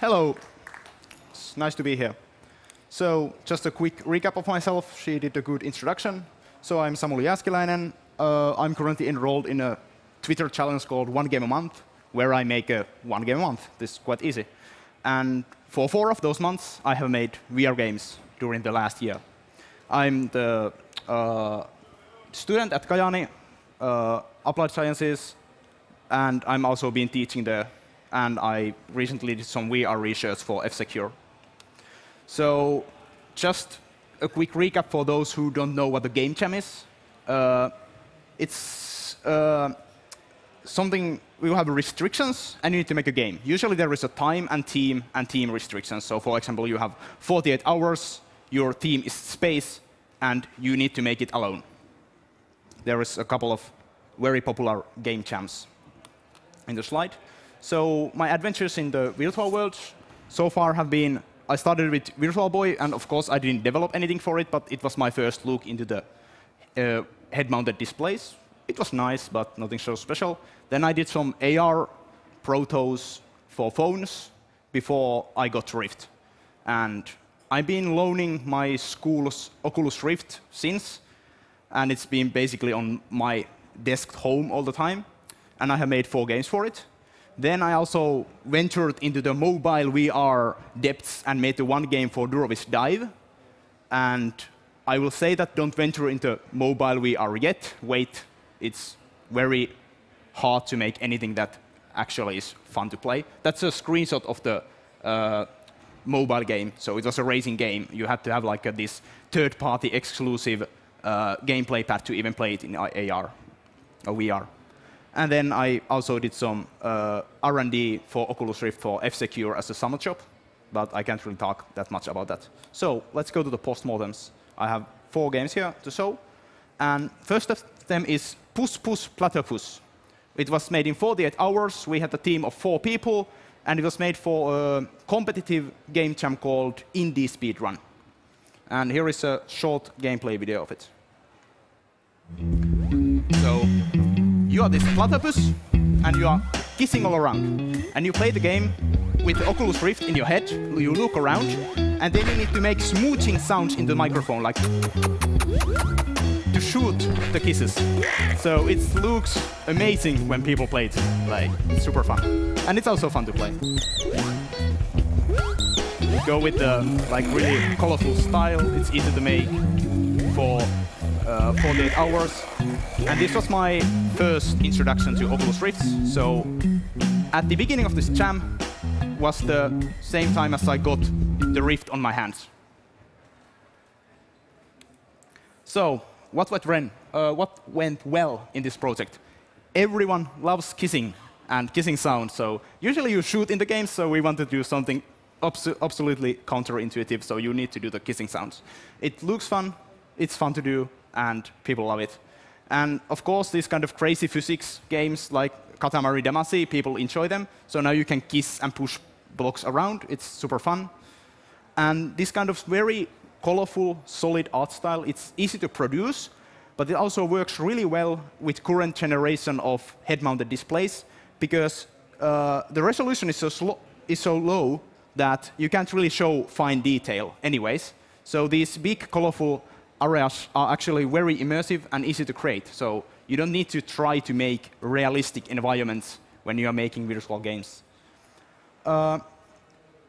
Hello. It's nice to be here. So just a quick recap of myself. She did a good introduction. So I'm Samuli Jääskeläinen. I'm currently enrolled in a Twitter challenge called One Game a Month, where I make one game a month. This is quite easy. And for 4 of those months, I have made VR games during the last year. I'm the student at Kajaani, Applied Sciences, and I'm also been teaching there. And I recently did some VR research for F-Secure. So just a quick recap for those who don't know what the game jam is. It's something we will have restrictions, and you need to make a game. Usually there is a time and team restrictions. So for example, you have 48 hours, your team is space, and you need to make it alone. There is a couple of very popular game jams in the slide. So my adventures in the virtual world so far have been, I started with Virtual Boy, and of course I didn't develop anything for it, but it was my first look into the head-mounted displays. It was nice, but nothing so special. Then I did some AR protos for phones before I got Rift. And I've been loaning my school's Oculus Rift since, and it's been basically on my desk home all the time. And I have made 4 games for it. Then I also ventured into the mobile VR depths and made the 1 game for Durovis Dive. And I will say that don't venture into mobile VR yet. Wait, it's very hard to make anything that actually is fun to play. That's a screenshot of the mobile game. So it was a racing game. You had to have like this third-party exclusive gameplay pad to even play it in AR or VR. And then I also did some R&D for Oculus Rift for F-Secure as a summer job, but I can't really talk that much about that. So let's go to the postmortems. I have 4 games here to show. And first of them is Pus Pus Platypus. It was made in 48 hours. We had a team of 4 people, and it was made for a competitive game jam called Indie Speedrun. And here is a short gameplay video of it. So you are this platypus, and you are kissing all around. And you play the game with the Oculus Rift in your head. You look around, and then you need to make smooching sounds in the microphone, like to shoot the kisses. So it looks amazing when people play it. Like, it's super fun. And it's also fun to play. You go with the like really colorful style. It's easy to make for 48 hours. And this was my first introduction to Oculus Rift. So at the beginning of this jam was the same time as I got the Rift on my hands. So what went well in this project? Everyone loves kissing and kissing sounds. So usually you shoot in the game, so we want to do something absolutely counterintuitive. So you need to do the kissing sounds. It looks fun, it's fun to do, and people love it. And of course, these kind of crazy physics games like Katamari Damacy, people enjoy them. So now you can kiss and push blocks around. It's super fun. And this kind of very colorful, solid art style, it's easy to produce, but it also works really well with current generation of head-mounted displays, because the resolution is so low that you can't really show fine detail anyways. So these big, colorful areas are actually very immersive and easy to create. So you don't need to try to make realistic environments when you are making virtual games.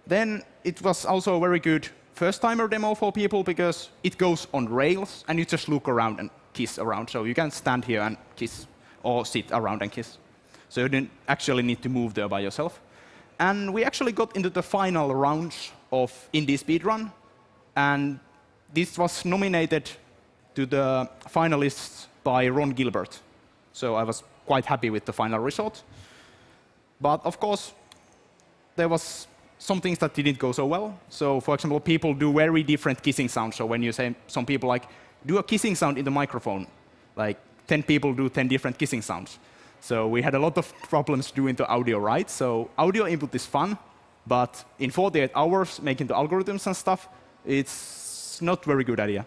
Then it was also a very good first-timer demo for people, because it goes on rails, and you just look around and kiss around. So you can stand here and kiss, or sit around and kiss. So you don't actually need to move there by yourself. And we actually got into the final rounds of Indie Speedrun, and this was nominated to the finalists by Ron Gilbert. So I was quite happy with the final result. But of course, there was some things that didn't go so well. So for example, people do very different kissing sounds. So when you say some people like, do a kissing sound in the microphone, like 10 people do 10 different kissing sounds. So we had a lot of problems doing the audio right. So audio input is fun, but in 48 hours, making the algorithms and stuff, it's not very good idea.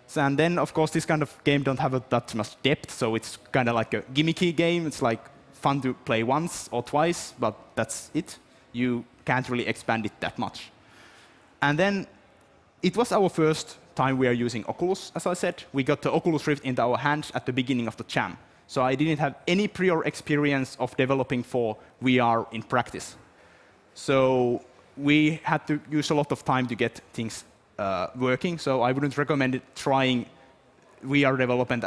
So, and then, of course, this kind of game don't have that much depth, so it's kind of like a gimmicky game. It's like fun to play once or twice, but that's it. You can't really expand it that much. And then it was our first time we are using Oculus, as I said. We got the Oculus Rift into our hands at the beginning of the jam. So I didn't have any prior experience of developing for VR in practice. So we had to use a lot of time to get things working. So I wouldn't recommend it trying VR development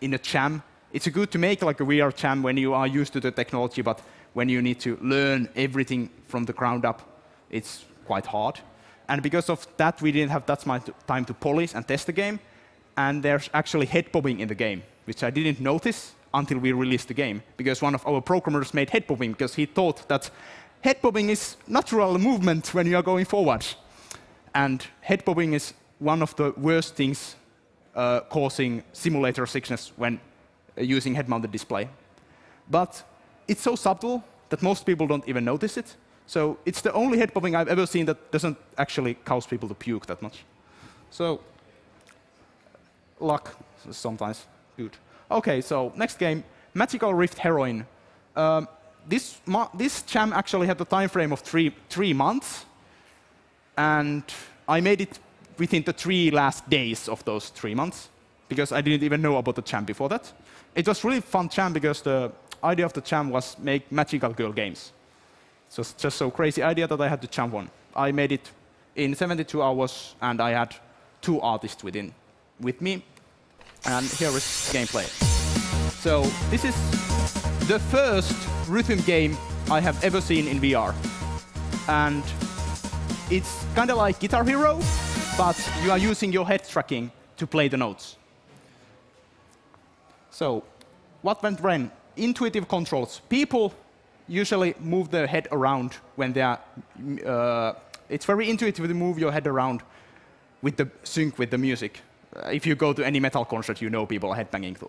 in a jam. It's good to make like a VR jam when you are used to the technology, but when you need to learn everything from the ground up, it's quite hard. And because of that, we didn't have that much time to polish and test the game. And there's actually head bobbing in the game, which I didn't notice until we released the game, because one of our programmers made head bobbing because he thought that head bobbing is natural movement when you are going forward. And head bobbing is one of the worst things causing simulator sickness when using head-mounted display. But it's so subtle that most people don't even notice it. So it's the only head bobbing I've ever seen that doesn't actually cause people to puke that much. So luck is sometimes good. OK, so next game, Magical Rift Heroine. This jam actually had a time frame of three months. And I made it within the 3 last days of those 3 months, because I didn't even know about the jam before that. It was really fun jam because the idea of the jam was make magical girl games. So it's just so crazy idea that I had to jam one. I made it in 72 hours, and I had 2 artists with me. And here is gameplay. So this is the first rhythm game I have ever seen in VR. And it's kind of like Guitar Hero, but you are using your head tracking to play the notes. So what went wrong? Intuitive controls. People usually move their head around when they are... it's very intuitive to move your head around with the sync with the music. If you go to any metal concert, you know people are headbanging to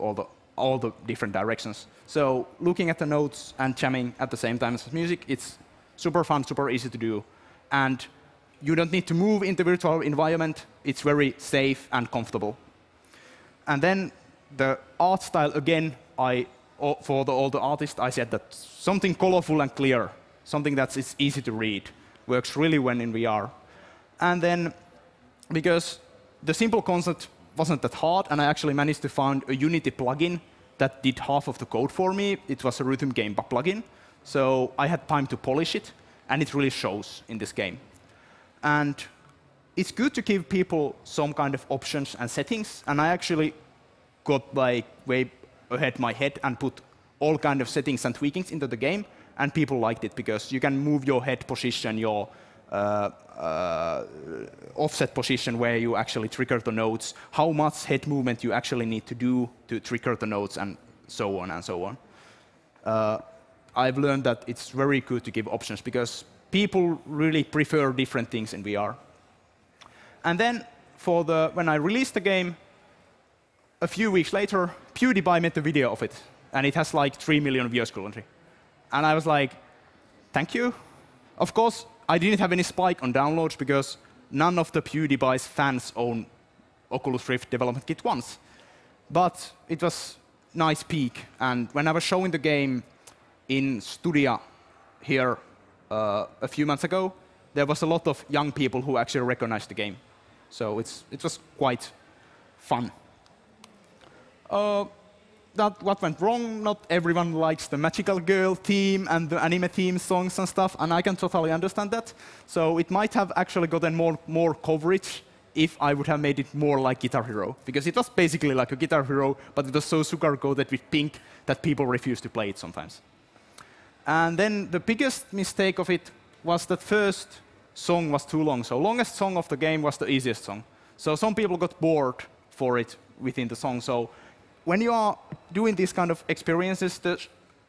all the different directions. So looking at the notes and jamming at the same time as the music, it's super fun, super easy to do. And you don't need to move in the virtual environment. It's very safe and comfortable. And then the art style, again, for all the artists, I said that something colorful and clear, something that's easy to read, works really well in VR. And then, because the simple concept wasn't that hard, and I actually managed to find a Unity plugin that did half of the code for me. It was a rhythm game plugin. So I had time to polish it, and it really shows in this game. And it's good to give people some kind of options and settings. And I actually got like way ahead my head and put all kind of settings and tweakings into the game. And people liked it because you can move your head position, your offset position where you actually trigger the notes, how much head movement you actually need to do to trigger the notes, and so on and so on. I've learned that it's very good to give options because people really prefer different things in VR. And then when I released the game, a few weeks later, PewDiePie made a video of it. And it has like 3 million views currently. And I was like, thank you. Of course, I didn't have any spike on downloads because none of the PewDiePie's fans own Oculus Rift development kit once. But it was a nice peak. And when I was showing the game in Studia here a few months ago, there was a lot of young people who actually recognized the game. So it was quite fun. What went wrong? Not everyone likes the Magical Girl theme and the anime theme songs and stuff, and I can totally understand that. So it might have actually gotten more coverage if I would have made it more like Guitar Hero, because it was basically like a Guitar Hero, but it was so sugar-coated with pink that people refused to play it sometimes. And then the biggest mistake of it was that first song was too long. So longest song of the game was the easiest song. So some people got bored for it within the song. So when you are doing these kind of experiences,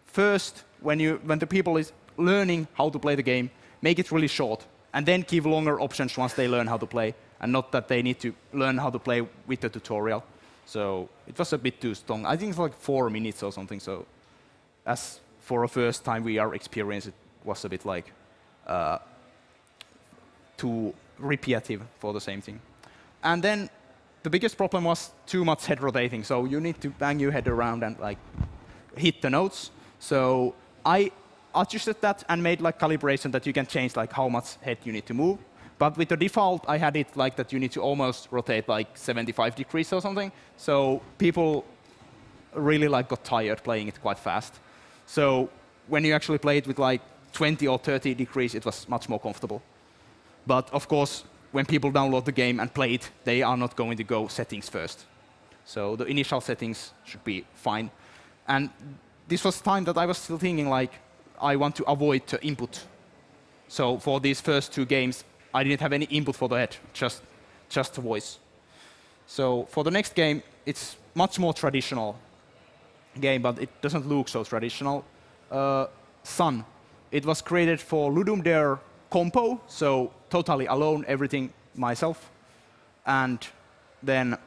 first, when the people is learning how to play the game, make it really short, and then give longer options once they learn how to play, and not that they need to learn how to play with the tutorial. So it was a bit too strong. I think it's like 4 minutes or something. So as for a first time VR experience, it was a bit like too repetitive for the same thing. And then the biggest problem was too much head rotating. So you need to bang your head around and like hit the notes. So I adjusted that and made like calibration that you can change like how much head you need to move. But with the default, I had it like that you need to almost rotate like 75 degrees or something. So people really like got tired playing it quite fast. So when you actually play it with like 20 or 30 degrees, it was much more comfortable. But of course, when people download the game and play it, they are not going to go settings first. So the initial settings should be fine. And this was time that I was still thinking like, I want to avoid the input. So for these first 2 games, I didn't have any input for the head, just the voice. So for the next game, it's much more traditional game, but it doesn't look so traditional. Sun. It was created for Ludum Dare Compo, so totally alone, everything myself. And then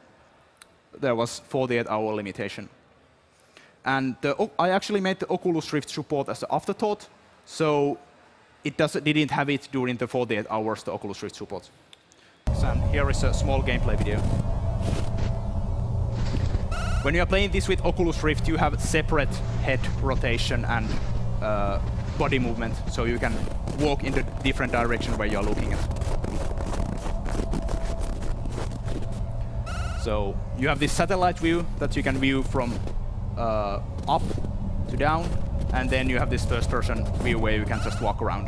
there was 48-hour limitation. And I actually made the Oculus Rift support as an afterthought, so it didn't have it during the 48 hours, the Oculus Rift support. And here is a small gameplay video. When you are playing this with Oculus Rift, you have separate head rotation and body movement, so you can walk in the different direction where you are looking at. So you have this satellite view that you can view from up to down, and then you have this first-person view where you can just walk around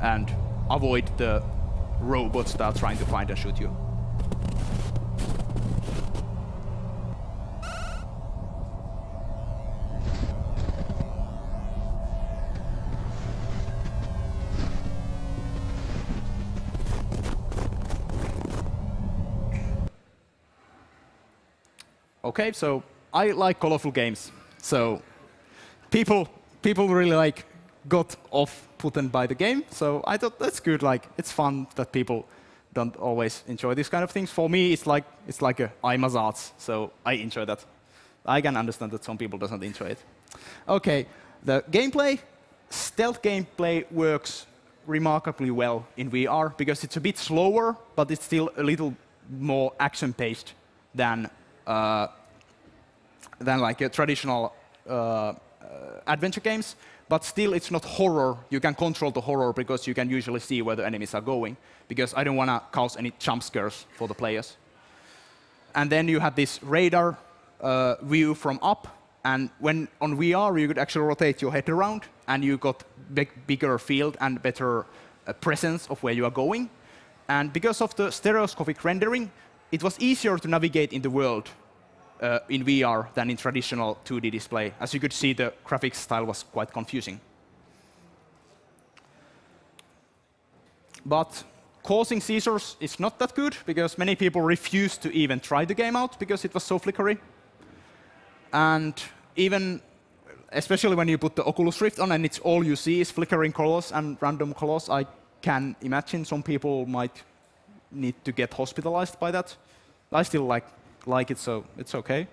and avoid the robots that are trying to find and shoot you. Okay, so I like colorful games. So people really like got off-put by the game. So I thought that's good. Like it's fun that people don't always enjoy these kind of things. For me, it's like a IMA's arts. So I enjoy that. I can understand that some people doesn't enjoy it. Okay, the gameplay, stealth gameplay works remarkably well in VR because it's a bit slower, but it's still a little more action-paced than like a traditional adventure games, but still it's not horror. You can control the horror because you can usually see where the enemies are going, because I don't want to cause any jump scares for the players. And then you have this radar view from up, and when on VR you could actually rotate your head around, and you got bigger field and better presence of where you are going. And because of the stereoscopic rendering, it was easier to navigate in the world in VR than in traditional 2D display. As you could see, the graphics style was quite confusing. But causing seizures is not that good, because many people refused to even try the game out because it was so flickery. And even, especially when you put the Oculus Rift on and it's all you see is flickering colors and random colors, I can imagine some people might need to get hospitalized by that. I still like it, so it's okay.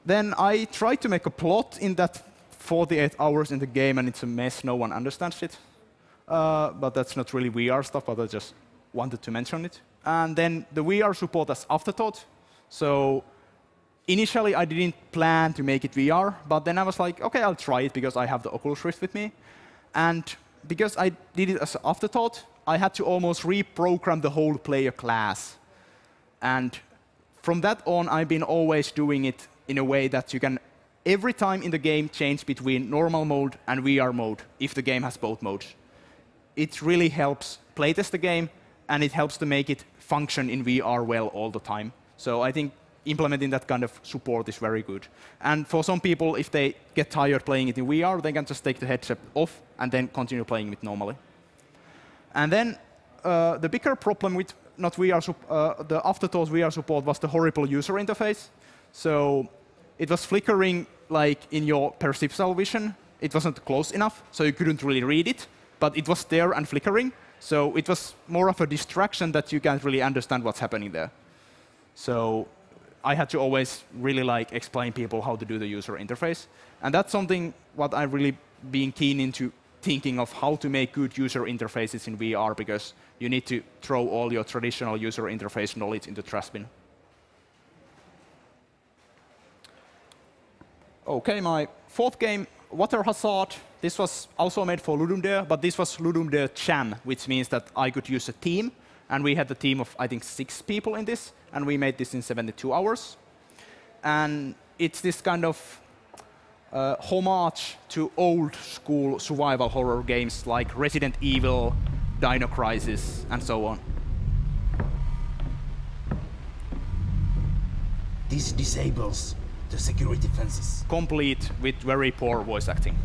Then I tried to make a plot in that 48 hours in the game, and it's a mess. No one understands it. But that's not really VR stuff, but I just wanted to mention it. And then the VR support as afterthought. So initially, I didn't plan to make it VR, but then I was like, OK, I'll try it because I have the Oculus Rift with me. And because I did it as an afterthought, I had to almost reprogram the whole player class. And from that on, I've been always doing it in a way that you can, every time in the game, change between normal mode and VR mode, if the game has both modes. It really helps playtest the game, and it helps to make it function in VR well all the time. So I think implementing that kind of support is very good. And for some people, if they get tired playing it in VR, they can just take the headset off and then continue playing it normally. And then the bigger problem with not VR, the afterthought VR support was the horrible user interface. So it was flickering like in your perceptual vision. It wasn't close enough, so you couldn't really read it. But it was there and flickering. So it was more of a distraction that you can't really understand what's happening there. So I had to always really like explain people how to do the user interface. And that's something what I've really been keen into, thinking of how to make good user interfaces in VR, because you need to throw all your traditional user interface knowledge into the trash bin. OK, my fourth game Water Hazard, this was also made for Ludum Dare, but this was Ludum Dare Jam, which means that I could use a team. And we had a team of, I think, 6 people in this. And we made this in 72 hours. And it's this kind of homage to old school survival horror games like Resident Evil, Dino Crisis, and so on. This disables the security fences. Complete with very poor voice acting.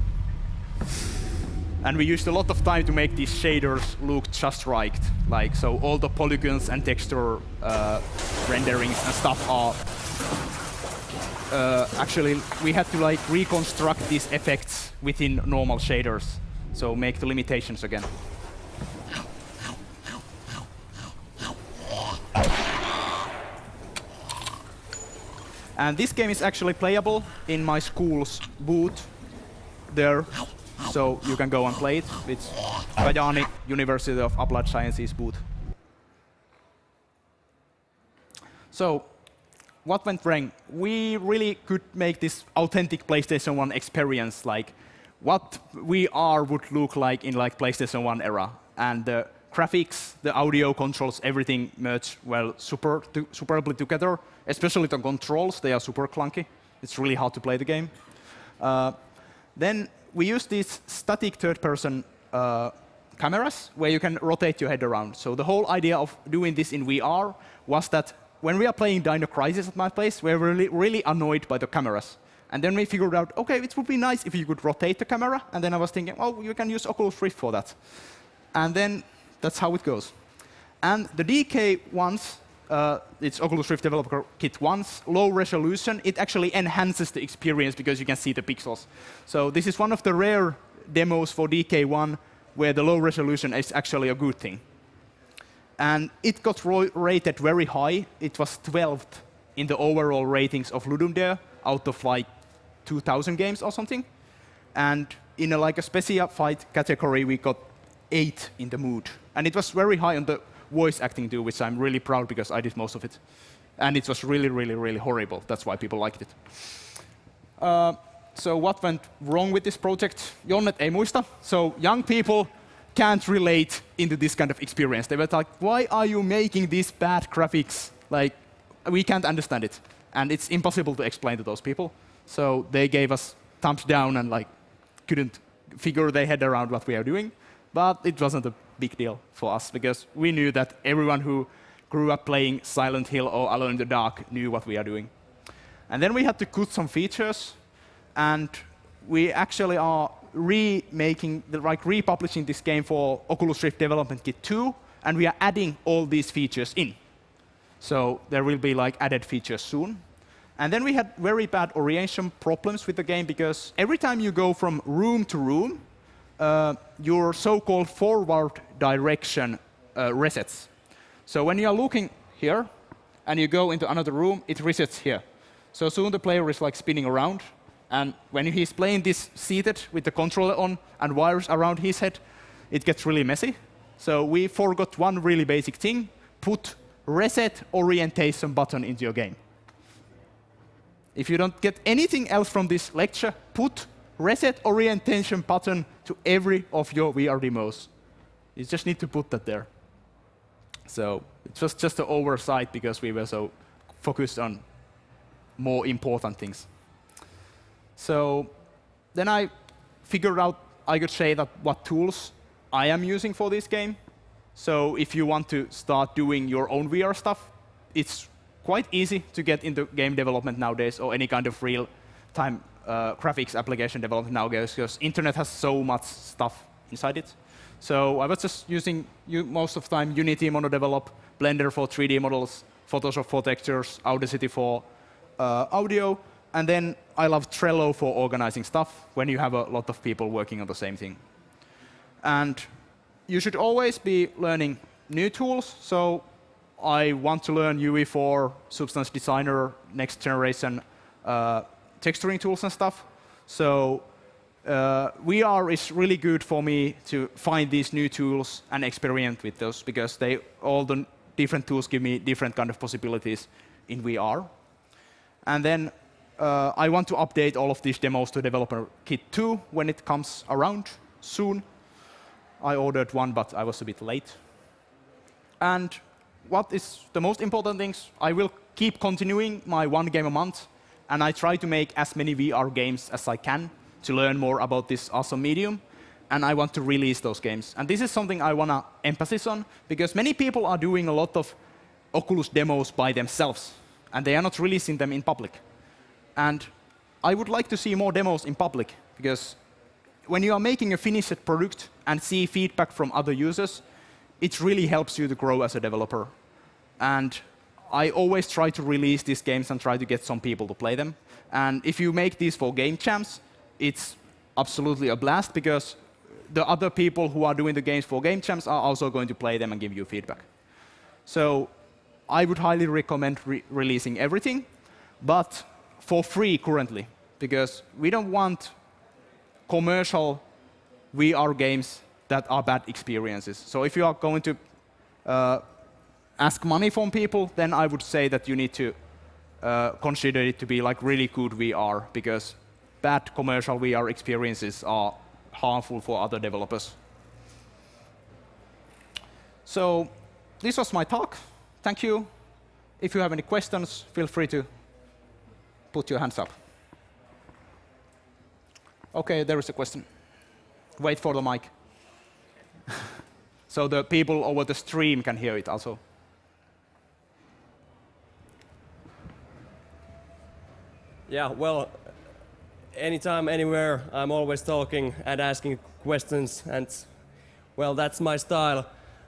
And we used a lot of time to make these shaders look just right. Like, so all the polygons and texture renderings and stuff are actually, we had to like reconstruct these effects within normal shaders. So make the limitations again. And this game is actually playable in my school's booth there. So you can go and play it. It's Kajani University of Applied Sciences booth. So what went wrong? We really could make this authentic PlayStation 1 experience, like what VR would look like in like PlayStation 1 era. And the graphics, the audio controls, everything merged well superbly together. Especially the controls, they are super clunky. It's really hard to play the game. Then we use these static third-person cameras where you can rotate your head around. So the whole idea of doing this in VR was that when we are playing Dino Crisis at my place, we're really annoyed by the cameras. And then we figured out, OK, it would be nice if you could rotate the camera. And then I was thinking, oh, you can use Oculus Rift for that. And then that's how it goes. And the DK ones, it's Oculus Rift Developer Kit 1's low resolution. It actually enhances the experience because you can see the pixels. So this is one of the rare demos for DK1 where the low resolution is actually a good thing. And it got rated very high. It was 12th in the overall ratings of Ludum Dare out of like 2,000 games or something. And in a specified category, we got 8 in the mood. And it was very high on the voice acting too, which I'm really proud because I did most of it. And it was really, really, really horrible. That's why people liked it. So what went wrong with this project? Jonnet ei muista. So young people can't relate into this kind of experience. They were like, why are you making these bad graphics? Like, we can't understand it. And it's impossible to explain to those people. So they gave us thumbs down and like couldn't figure their head around what we are doing. But it wasn't a big deal for us because we knew that everyone who grew up playing Silent Hill or Alone in the Dark knew what we are doing. And then we had to cut some features. And we actually are republishing this game for Oculus Rift Development Kit 2. And we are adding all these features in. So there will be like added features soon. And then we had very bad orientation problems with the game because every time you go from room to room, your so-called forward direction resets. So when you are looking here and you go into another room, it resets here. So soon the player is like spinning around. And when he's playing this seated with the controller on and wires around his head, it gets really messy. So we forgot one really basic thing: put reset orientation button into your game. If you don't get anything else from this lecture, put reset orientation button to every of your VR demos. You just need to put that there. So it was just an oversight because we were so focused on more important things. So then I figured out I could say that what tools I am using for this game. So if you want to start doing your own VR stuff, it's quite easy to get into game development nowadays or any kind of real-time graphics application development nowadays because internet has so much stuff inside it. So I was just using, most of the time, Unity mono-develop, Blender for 3D models, Photoshop for textures, Audacity for audio. And then I love Trello for organizing stuff when you have a lot of people working on the same thing. And you should always be learning new tools. So I want to learn UE4, Substance Designer, next generation texturing tools and stuff. So VR is really good for me to find these new tools and experiment with those because all the different tools give me different kind of possibilities in VR. And then I want to update all of these demos to Developer Kit 2 when it comes around soon. I ordered one, but I was a bit late. And what is the most important things? I will keep continuing my one game a month, and I try to make as many VR games as I can to learn more about this awesome medium. And I want to release those games. And this is something I want to emphasize on, because many people are doing a lot of Oculus demos by themselves, and they are not releasing them in public. And I would like to see more demos in public, because when you are making a finished product and see feedback from other users, it really helps you to grow as a developer. And I always try to release these games and try to get some people to play them. And if you make these for game jams, it's absolutely a blast, because the other people who are doing the games for game jams are also going to play them and give you feedback. So I would highly recommend releasing everything, but for free currently, because we don't want commercial VR games that are bad experiences. So if you are going to ask money from people, then I would say that you need to consider it to be like really good VR, because bad commercial VR experiences are harmful for other developers. So this was my talk. Thank you. If you have any questions, feel free to put your hands up. OK, there is a question. Wait for the mic. So the people over the stream can hear it also. Yeah, well, anytime, anywhere, I'm always talking and asking questions, and well, that's my style.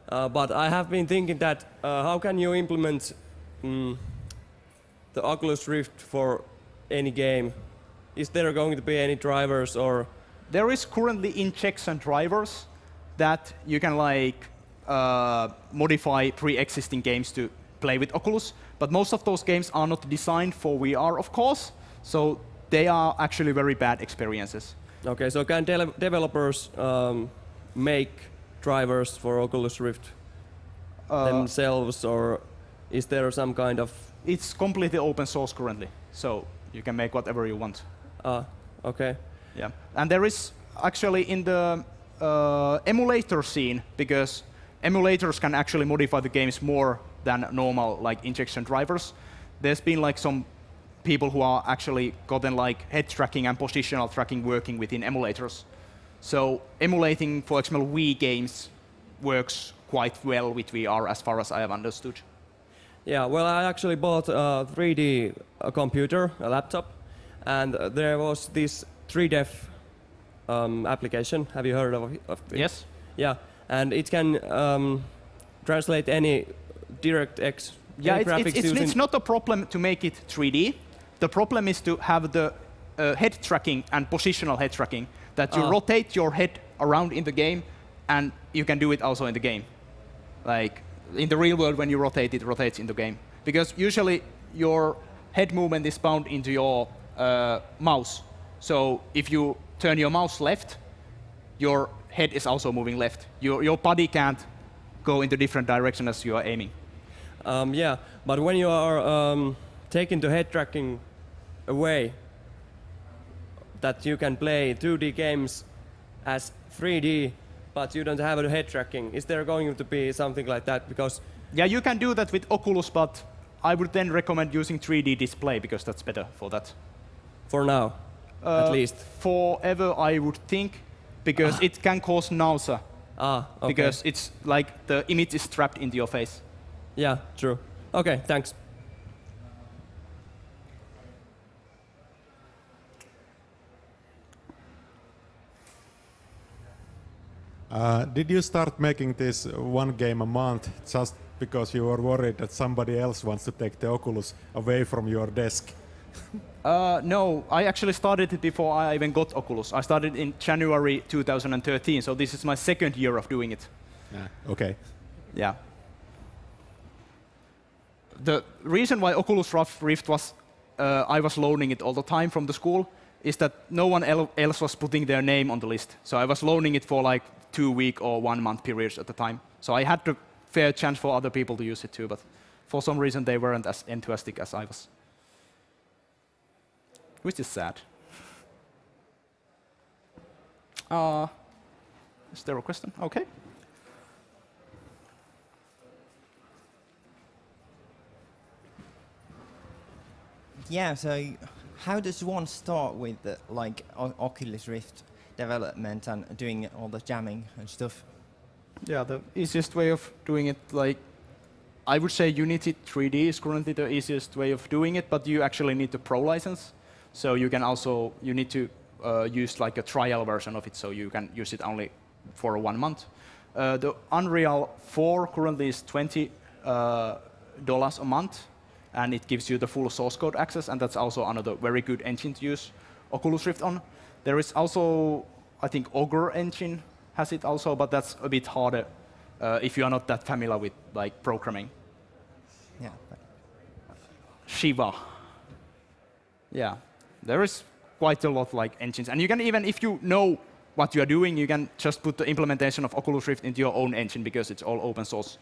But I have been thinking that how can you implement the Oculus Rift for any game? Is there going to be any drivers or? There is currently injection drivers that you can like modify pre-existing games to play with Oculus, but most of those games are not designed for VR, of course. So they are actually very bad experiences. OK, so can developers make drivers for Oculus Rift themselves, or is there some kind of? It's completely open source currently, so you can make whatever you want. OK. Yeah, and there is actually in the emulator scene, because emulators can actually modify the games more than normal like injection drivers. There's been like some people who are actually gotten like head tracking and positional tracking working within emulators. So emulating, for example, Wii games works quite well with VR, as far as I have understood. Yeah, well, I actually bought a 3D computer, a laptop, and there was this 3Def application. Have you heard of it? Yes. Yeah, and it can translate any DirectX. Yeah, it's not a problem to make it 3D. The problem is to have the head tracking and positional head tracking, that you rotate your head around in the game, and you can do it also in the game. Like in the real world, when you rotate, it rotates in the game. Because usually your head movement is bound into your mouse. So if you turn your mouse left, your head is also moving left. Your body can't go into different directions as you are aiming. Yeah, but when you are taking the head tracking away, that you can play 2D games as 3D, but you don't have a head tracking. Is there going to be something like that? Because yeah, you can do that with Oculus, but I would then recommend using 3D display, because that's better for that. For now, at least. Forever, I would think, because it can cause nausea. Okay. Because it's like the image is trapped into your face. Yeah, true. OK, thanks. Did you start making this one game a month just because you were worried that somebody else wants to take the Oculus away from your desk? No, I actually started it before I even got Oculus. I started in January 2013, so this is my second year of doing it. OK. Yeah. The reason why Oculus Rift was I was loaning it all the time from the school is that no one else was putting their name on the list. So I was loaning it for like 2-week or 1-month periods at the time. So I had the fair chance for other people to use it too, but for some reason they weren't as enthusiastic as I was. which is sad. Is there a question? Okay. Yeah, so how does one start with like Oculus Rift development and doing all the jamming and stuff? Yeah, the easiest way of doing it, like, I would say Unity 3D is currently the easiest way of doing it, but you actually need the Pro license. So you can also, you need to use like a trial version of it, so you can use it only for 1 month. The Unreal 4 currently is $20 a month, and it gives you the full source code access, and that's also another very good engine to use Oculus Rift on. There is also, I think, Ogre engine has it also, but that's a bit harder if you are not that familiar with like programming. Yeah. Shiva. Yeah, there is quite a lot like engines, and you can even, if you know what you are doing, you can just put the implementation of Oculus Rift into your own engine because it's all open source.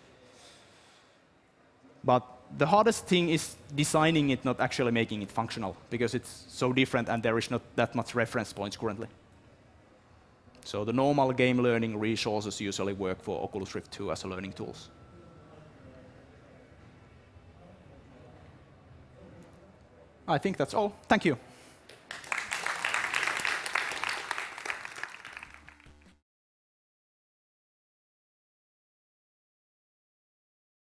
But the hardest thing is designing it, not actually making it functional, because it's so different and there is not that much reference points currently. So the normal game learning resources usually work for Oculus Rift 2 as a learning tools. I think that's all. Thank you.